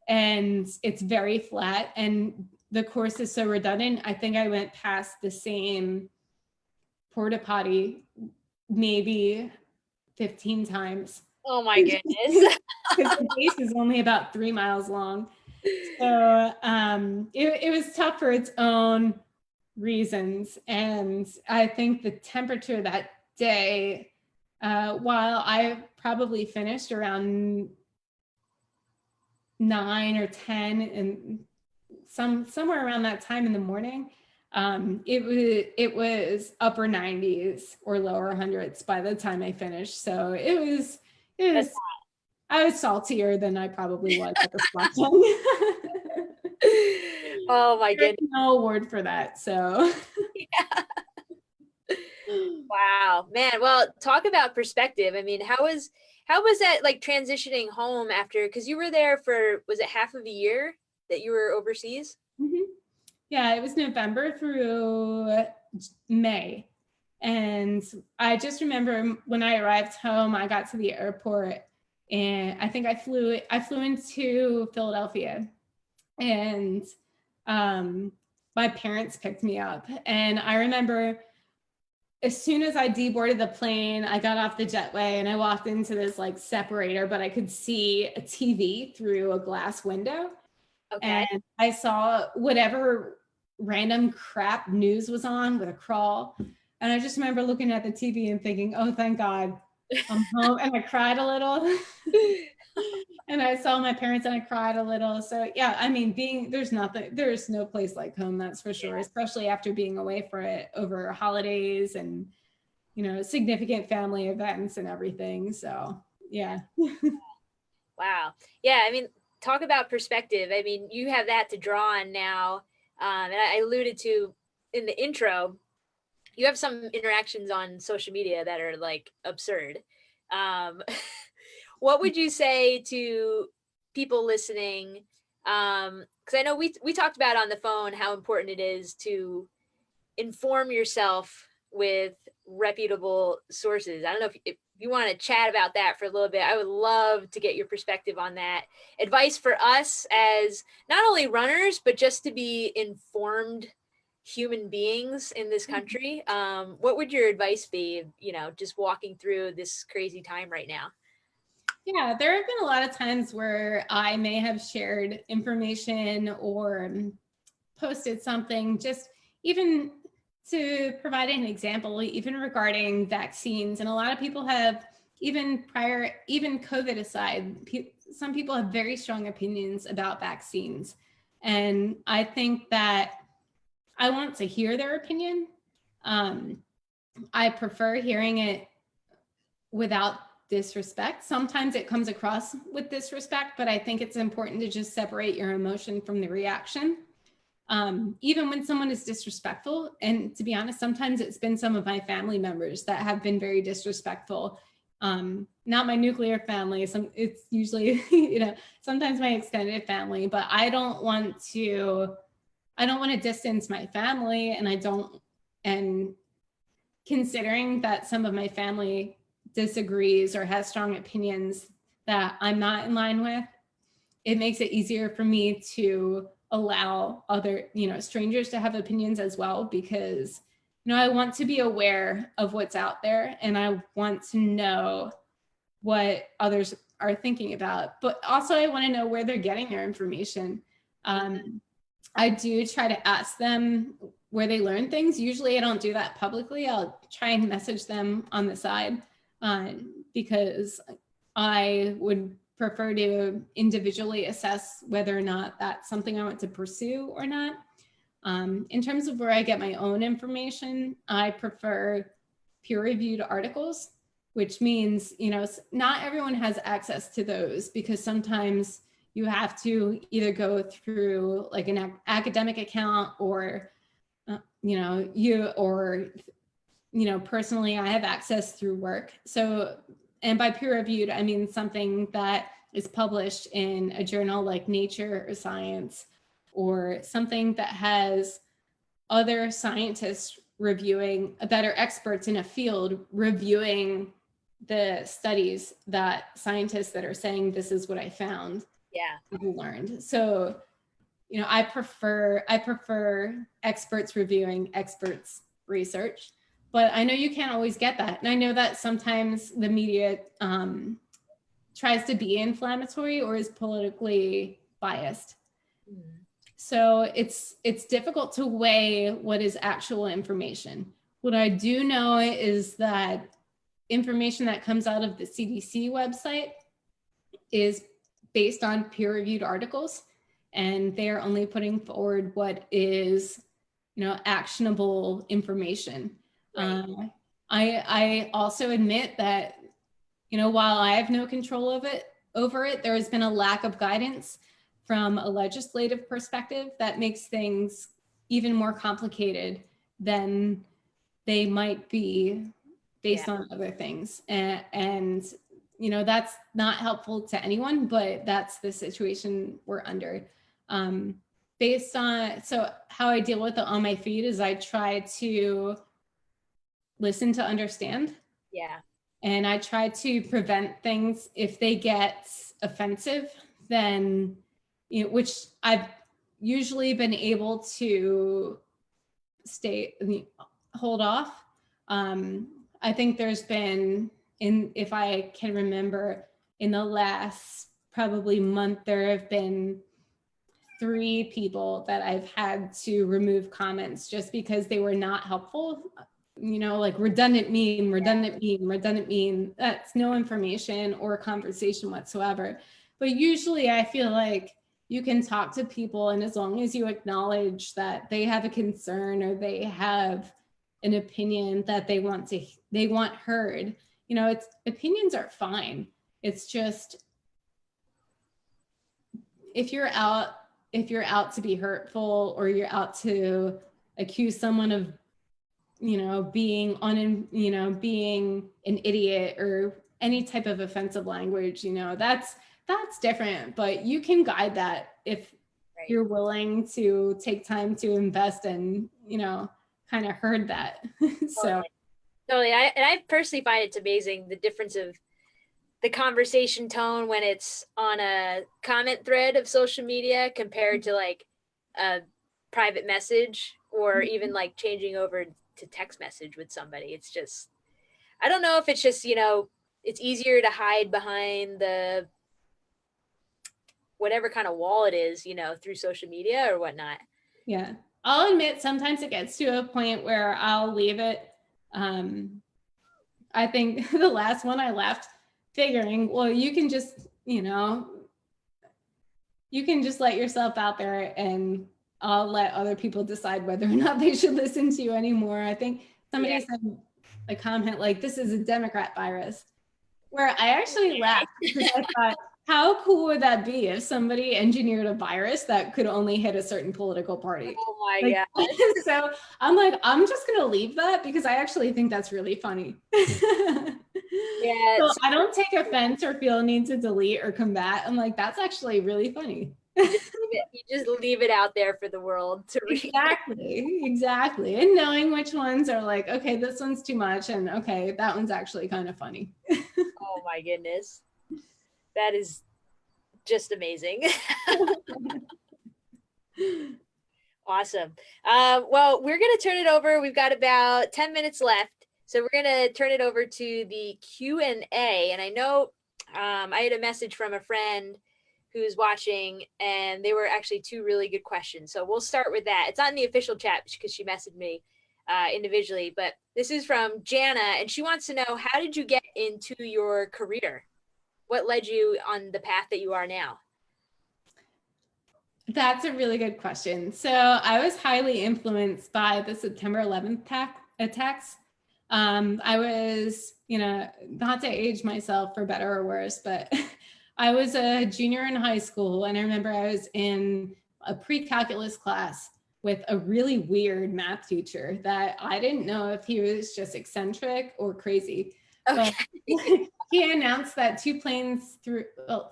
And it's very flat, and the course is so redundant. I think I went past the same porta potty maybe 15 times. Oh my goodness. Because the base is only about 3 miles long. So it was tough for its own reasons. And I think the temperature that day, while I probably finished around 9 or 10 and somewhere around that time in the morning, it was upper 90s or lower hundreds by the time I finished. So it was I was saltier than I probably was at the squat zone. Oh my goodness. No award for that. So yeah. Wow, man. Well, talk about perspective. I mean, how was that like transitioning home after, because you were there for, was it half of a year that you were overseas? Mm-hmm. Yeah, it was November through May. And I just remember when I arrived home, I got to the airport, and I think I flew into Philadelphia, and my parents picked me up. And I remember as soon as I deboarded the plane, I got off the jetway and I walked into this like separator, but I could see a TV through a glass window. Okay. And I saw whatever random crap news was on with a crawl. And I just remember looking at the TV and thinking, oh, thank God I'm home. And I cried a little. And I saw my parents and I cried a little. So yeah, I mean, there's no place like home, that's for sure, especially after being away for it over holidays and, you know, significant family events and everything. So yeah. Wow. Yeah. I mean, talk about perspective. I mean, you have that to draw on now. And I alluded to in the intro, you have some interactions on social media that are like absurd. What would you say to people listening? Because I know we talked about on the phone how important it is to inform yourself with reputable sources. I don't know if you want to chat about that for a little bit. I would love to get your perspective on that. Advice for us as not only runners, but just to be informed human beings in this country. What would your advice be, you know, just walking through this crazy time right now? Yeah, there have been a lot of times where I may have shared information or posted something, just even to provide an example, even regarding vaccines. And a lot of people have, even COVID aside, some people have very strong opinions about vaccines. And I think that I want to hear their opinion. I prefer hearing it without disrespect. Sometimes it comes across with disrespect, but I think it's important to just separate your emotion from the reaction. Even when someone is disrespectful, and to be honest, sometimes it's been some of my family members that have been very disrespectful. Not my nuclear family. It's usually, you know, sometimes my extended family, but I don't want to distance my family, and considering that some of my family disagrees or has strong opinions that I'm not in line with, it makes it easier for me to allow other, you know, strangers to have opinions as well, because, you know, I want to be aware of what's out there and I want to know what others are thinking about, but also I want to know where they're getting their information. I do try to ask them where they learn things. Usually I don't do that publicly. I'll try and message them on the side, because I would prefer to individually assess whether or not that's something I want to pursue or not. In terms of where I get my own information, I prefer peer-reviewed articles, which means, you know, not everyone has access to those, because sometimes you have to either go through like an academic account or, personally, I have access through work. So, and by peer reviewed, I mean something that is published in a journal like Nature or Science, or something that has other scientists reviewing, that are experts in a field reviewing the studies that scientists that are saying this is what I found. Learned. So, you know, I prefer experts reviewing experts' research, but I know you can't always get that. And I know that sometimes the media tries to be inflammatory or is politically biased. So it's difficult to weigh what is actual information. What I do know is that information that comes out of the CDC website is based on peer-reviewed articles, and they're only putting forward what is, you know, actionable information. Right. I also admit that, you know, while I have no control over it, there has been a lack of guidance from a legislative perspective that makes things even more complicated than they might be based on other things. And you know, that's not helpful to anyone, but that's the situation we're under. Based on, so how I deal with it on my feed is I try to listen to understand. Yeah. And I try to prevent things if they get offensive, then, you know, which I've usually been able to hold off. I think there's been, if I can remember, in the last probably month, there have been 3 people that I've had to remove comments just because they were not helpful. You know, like redundant meme, that's no information or conversation whatsoever. But usually I feel like you can talk to people, and as long as you acknowledge that they have a concern or they have an opinion that they want heard, you know, opinions are fine. It's just, if you're out to be hurtful, or you're out to accuse someone of, you know, being being an idiot or any type of offensive language, you know, that's different. But you can guide that if you're willing to take time to invest and, you know, kind of herd that. So totally. I personally find it's amazing the difference of the conversation tone when it's on a comment thread of social media compared to like a private message, or even like changing over to text message with somebody. It's just, I don't know if it's just, you know, it's easier to hide behind the whatever kind of wall it is, you know, through social media or whatnot. Yeah. I'll admit sometimes it gets to a point where I'll leave it. I think the last one I left figuring, well, you can just, you know, you can just let yourself out there, and I'll let other people decide whether or not they should listen to you anymore. I think somebody said a comment like, this is a Democrat virus, where I actually laughed because I thought, how cool would that be if somebody engineered a virus that could only hit a certain political party? Oh my God. So I'm like, I'm just going to leave that because I actually think that's really funny. Yeah. So I don't take offense or feel a need to delete or combat. I'm like, that's actually really funny. You just leave it out there for the world to read. Exactly. And knowing which ones are like, okay, this one's too much, and okay, that one's actually kind of funny. Oh my goodness. That is just amazing. Awesome. Well, we're going to turn it over. We've got about 10 minutes left. So we're going to turn it over to the Q&A. And I know I had a message from a friend who's watching, and they were actually 2 really good questions. So we'll start with that. It's not in the official chat because she messaged me individually, but this is from Jana, and she wants to know, how did you get into your career? What led you on the path that you are now? That's a really good question. So I was highly influenced by the September 11th attacks. I was, you know, not to age myself for better or worse, but I was a junior in high school, and I remember I was in a pre-calculus class with a really weird math teacher that I didn't know if he was just eccentric or crazy. Okay. But he announced that 2 planes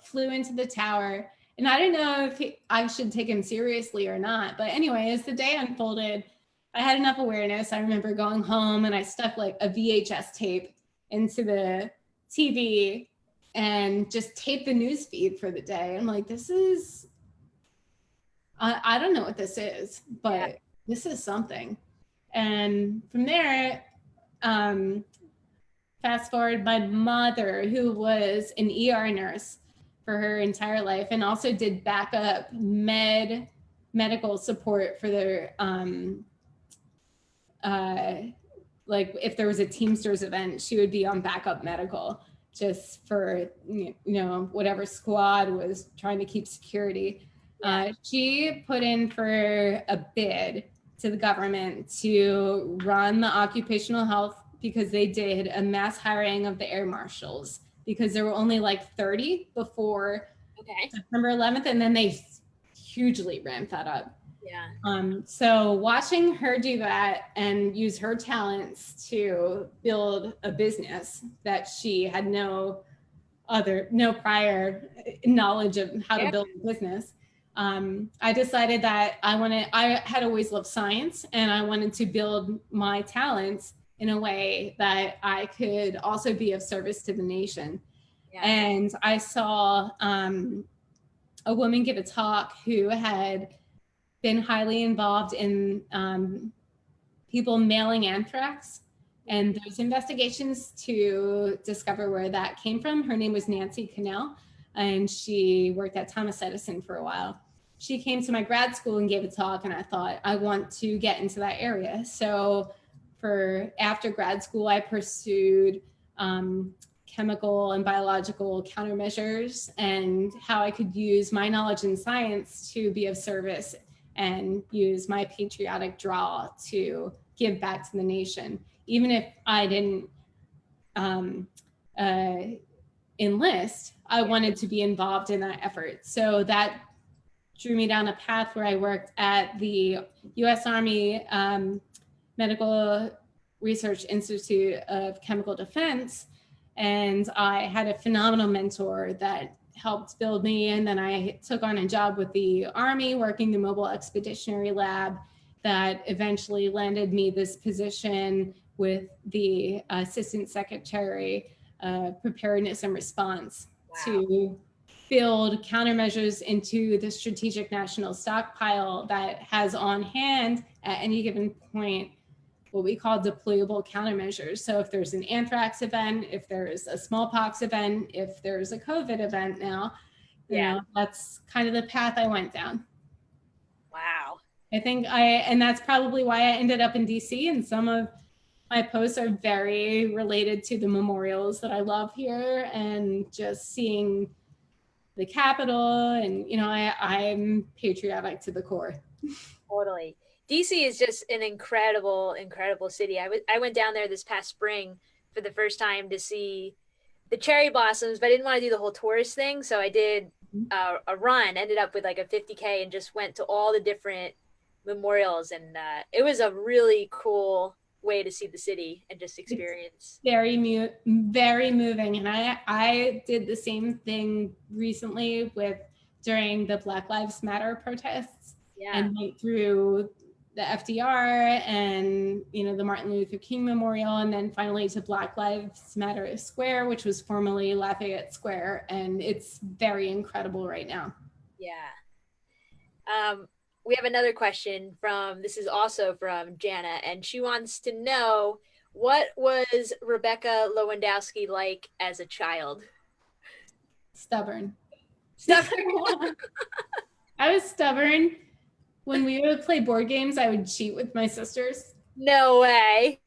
flew into the tower, and I didn't know if I should take him seriously or not. But anyway, as the day unfolded, I had enough awareness. I remember going home and I stuck like a VHS tape into the TV and just taped the news feed for the day. I'm like, this is, I don't know what this is, but this is something. And from there, fast forward, my mother, who was an ER nurse for her entire life and also did backup medical support for their, like if there was a Teamsters event, she would be on backup medical just for, you know, whatever squad was trying to keep security. She put in for a bid to the government to run the occupational health, because they did a mass hiring of the air marshals, because there were only like 30 before September 11th, and then they hugely ramped that up. So watching her do that and use her talents to build a business that she had no prior knowledge of how to build a business, I decided that I had always loved science, and I wanted to build my talents in a way that I could also be of service to the nation. And I saw a woman give a talk who had been highly involved in people mailing anthrax and those investigations to discover where that came from. Her name was Nancy Cannell, and she worked at Thomas Edison for a while. she came to my grad school and gave a talk, and I thought, I want to get into that area. So after grad school, I pursued chemical and biological countermeasures and how I could use my knowledge in science to be of service and use my patriotic draw to give back to the nation. Even if I didn't enlist, I wanted to be involved in that effort. So that drew me down a path where I worked at the U.S. Army Medical Research Institute of Chemical Defense. And I had a phenomenal mentor that helped build me. And then I took on a job with the Army working the Mobile Expeditionary Lab that eventually landed me this position with the Assistant Secretary Preparedness and Response. Wow. To build countermeasures into the strategic national stockpile that has on hand at any given point what we call deployable countermeasures. So if there's an anthrax event, if there's a smallpox event, if there's a COVID event now, you know, that's kind of the path I went down. Wow. And that's probably why I ended up in DC, and some of my posts are very related to the memorials that I love here and just seeing the Capitol, and, you know, I'm patriotic to the core. Totally. DC is just an incredible, incredible city. I went down there this past spring for the first time to see the cherry blossoms, but I didn't want to do the whole tourist thing. So I did a run, ended up with like a 50K, and just went to all the different memorials. And it was a really cool way to see the city and just experience. It's very moving. And I did the same thing recently during the Black Lives Matter protests. Yeah. And went through the FDR and, you know, the Martin Luther King Memorial, and then finally to Black Lives Matter Square, which was formerly Lafayette Square. And it's very incredible right now. Yeah. We have another question this is also from Jana, and she wants to know, what was Rebecca Lewandowski like as a child? Stubborn. I was stubborn. When we would play board games, I would cheat with my sisters. No way.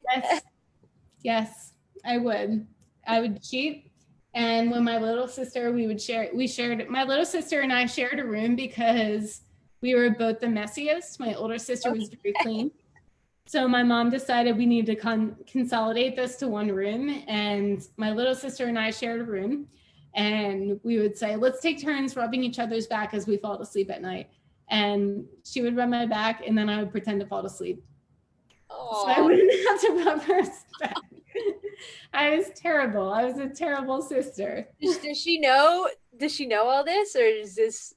Yes, I would. I would cheat. And when my little sister, my little sister and I shared a room because we were both the messiest. My older sister was very clean. So my mom decided we needed to consolidate this to one room. And my little sister and I shared a room. And we would say, let's take turns rubbing each other's back as we fall asleep at night. And she would rub my back, and then I would pretend to fall asleep. Aww. So I wouldn't have to rub her back. I was terrible. I was a terrible sister. Does she know all this, or is this?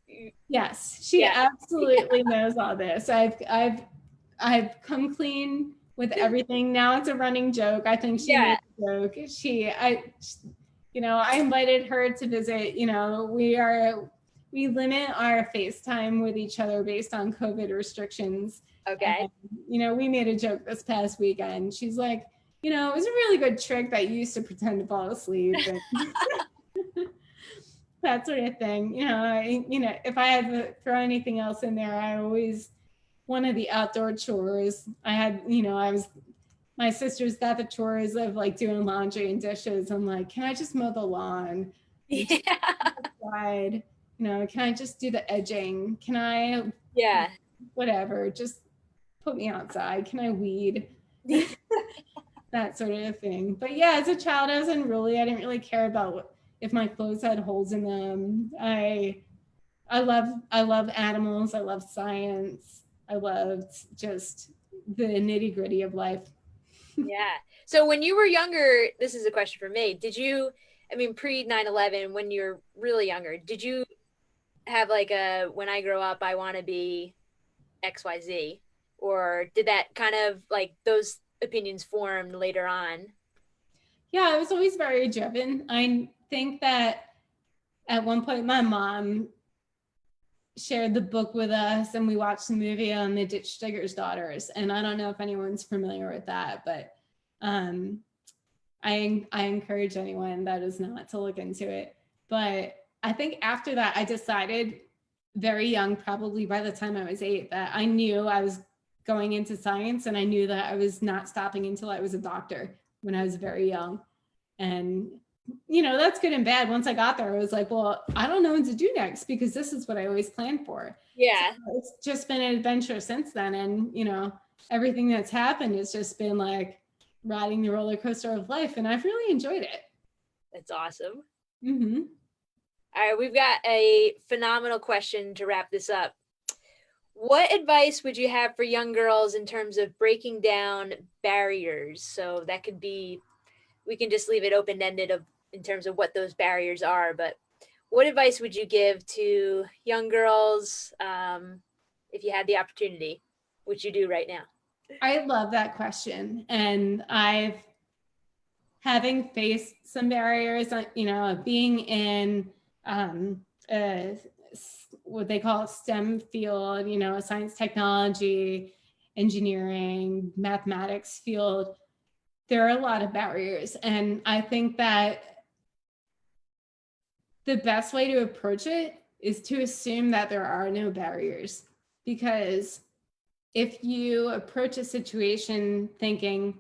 Yes, she absolutely knows all this. I've come clean with everything. Now it's a running joke. I think she made a joke. I invited her to visit. You know, we limit our FaceTime with each other based on COVID restrictions. Okay. And, we made a joke this past weekend. She's like, it was a really good trick that you used to pretend to fall asleep. And that sort of thing. If I had to throw anything else in there, one of the outdoor chores I had, my sister's got the chores of like doing laundry and dishes. I'm like, can I just mow the lawn? Yeah. Can I just do the edging? Can I, whatever, just put me outside. Can I weed? That sort of thing. But yeah, as a child, I didn't really care about if my clothes had holes in them. I love animals. I love science. I loved just the nitty gritty of life. Yeah. So when you were younger, this is a question for me. Pre 9/11, when you're really younger, did you have like when I grow up, I want to be XYZ? Or did that kind of like those opinions formed later on? Yeah, I was always very driven. I think that at one point my mom shared the book with us and we watched the movie on the Ditch Digger's Daughters. And I don't know if anyone's familiar with that, but I encourage anyone that is not to look into it. But I think after that, I decided very young, probably by the time I was 8, that I knew I was going into science, and I knew that I was not stopping until I was a doctor when I was very young. And, you know, that's good and bad. Once I got there, I was like, well, I don't know what to do next, because this is what I always planned for. Yeah. So it's just been an adventure since then. And, you know, everything that's happened has just been like riding the roller coaster of life. And I've really enjoyed it. That's awesome. Mm-hmm. All right, we've got a phenomenal question to wrap this up. What advice would you have for young girls in terms of breaking down barriers? So that could be, we can just leave it open-ended in terms of what those barriers are, but what advice would you give to young girls if you had the opportunity, which you do right now? I love that question. And having faced some barriers, you know, being in what they call STEM field, you know, science, technology, engineering, mathematics field, there are a lot of barriers. And I think that the best way to approach it is to assume that there are no barriers. Because if you approach a situation thinking,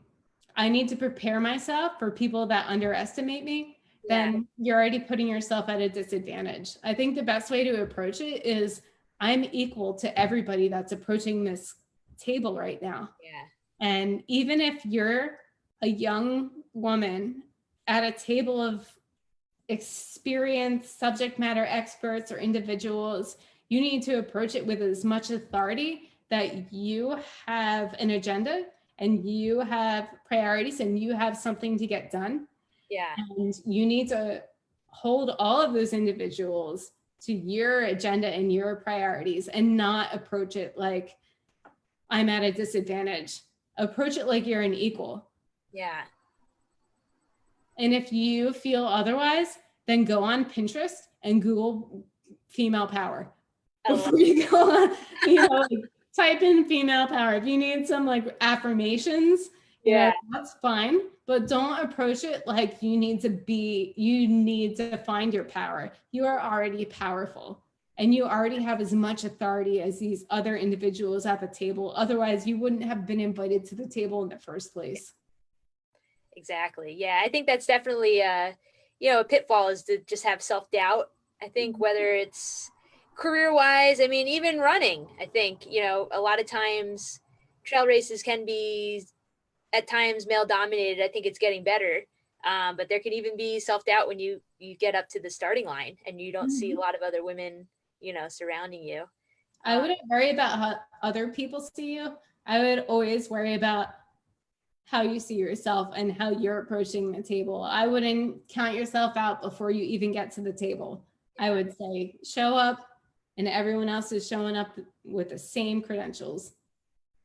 I need to prepare myself for people that underestimate me, then you're already putting yourself at a disadvantage. I think the best way to approach it is, I'm equal to everybody that's approaching this table right now. Yeah. And even if you're a young woman at a table of experienced subject matter experts or individuals, you need to approach it with as much authority that you have an agenda and you have priorities and you have something to get done. Yeah. And you need to hold all of those individuals to your agenda and your priorities, and not approach it like I'm at a disadvantage. Approach it like you're an equal. Yeah. And if you feel otherwise, then go on Pinterest and Google female power. Before you go on, you know, like, type in female power. If you need some like affirmations, you know, that's fine, but don't approach it like you need to find your power. You are already powerful, and you already have as much authority as these other individuals at the table. Otherwise, you wouldn't have been invited to the table in the first place. Exactly. Yeah, I think that's definitely you know, a pitfall is to just have self-doubt. I think whether it's career-wise, I mean, even running, I think, you know, a lot of times trail races can be at times male dominated. I think it's getting better. But there can even be self-doubt when you get up to the starting line and you don't see a lot of other women, you know, surrounding you. I wouldn't worry about how other people see you. I would always worry about how you see yourself and how you're approaching the table. I wouldn't count yourself out before you even get to the table. I would say, show up, and everyone else is showing up with the same credentials.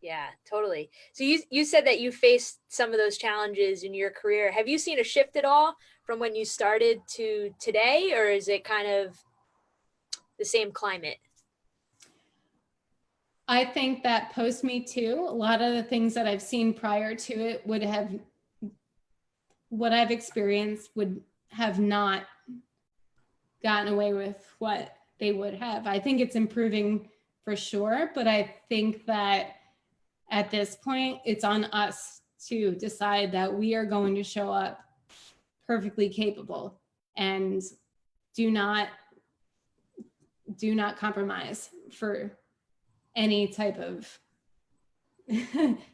Yeah, totally. So you said that you faced some of those challenges in your career. Have you seen a shift at all from when you started to today, or is it kind of the same climate? I think that post Me Too, a lot of the things that I've seen prior to it what I've experienced would have not gotten away with what they would have. I think it's improving for sure, but I think that at this point, it's on us to decide that we are going to show up perfectly capable and do not compromise for any type of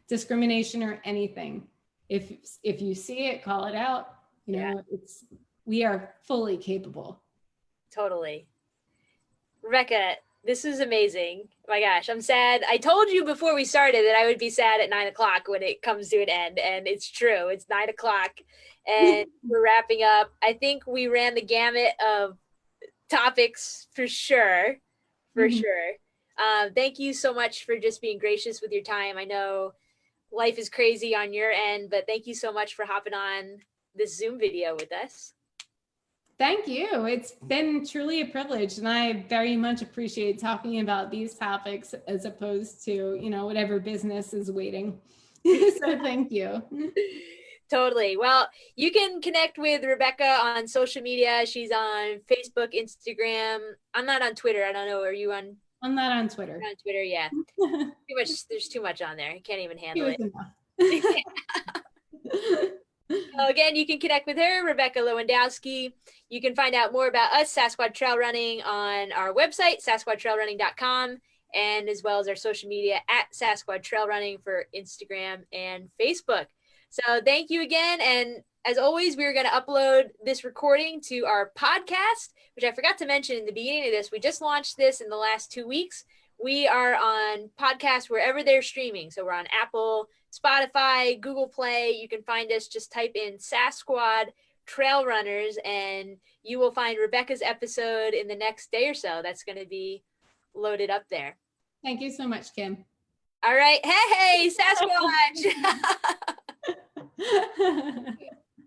discrimination or anything. If you see it, call it out. You know, we are fully capable. Totally. Rebecca, this is amazing. Oh my gosh, I'm sad. I told you before we started that I would be sad at 9:00 when it comes to an end. And it's true. It's 9:00 and we're wrapping up. I think we ran the gamut of topics for sure. For sure. Thank you so much for just being gracious with your time. I know life is crazy on your end, but thank you so much for hopping on this Zoom video with us. Thank you. It's been truly a privilege, and I very much appreciate talking about these topics as opposed to, you know, whatever business is waiting. So thank you. Totally. Well, you can connect with Rebecca on social media. She's on Facebook, Instagram. I'm not on Twitter. I don't know. Are you on? I'm not on Twitter. You're on Twitter, yeah. Too much. There's too much on there. I can't even handle it. So again, you can connect with her, Rebecca Lewandowski. You can find out more about us, Sassquad Trail Running, on our website, sassquadtrailrunning.com, and as well as our social media at Sassquad Trail Running for Instagram and Facebook. So thank you again. And as always, we're going to upload this recording to our podcast, which I forgot to mention in the beginning of this. We just launched this in the last 2 weeks. We are on podcasts wherever they're streaming. So we're on Apple, Spotify, Google Play. You can find us. Just type in Sassquad Trail Runners and you will find Rebecca's episode in the next day or so. That's going to be loaded up there. Thank you so much, Kim. All right. Hey, Sassquatch.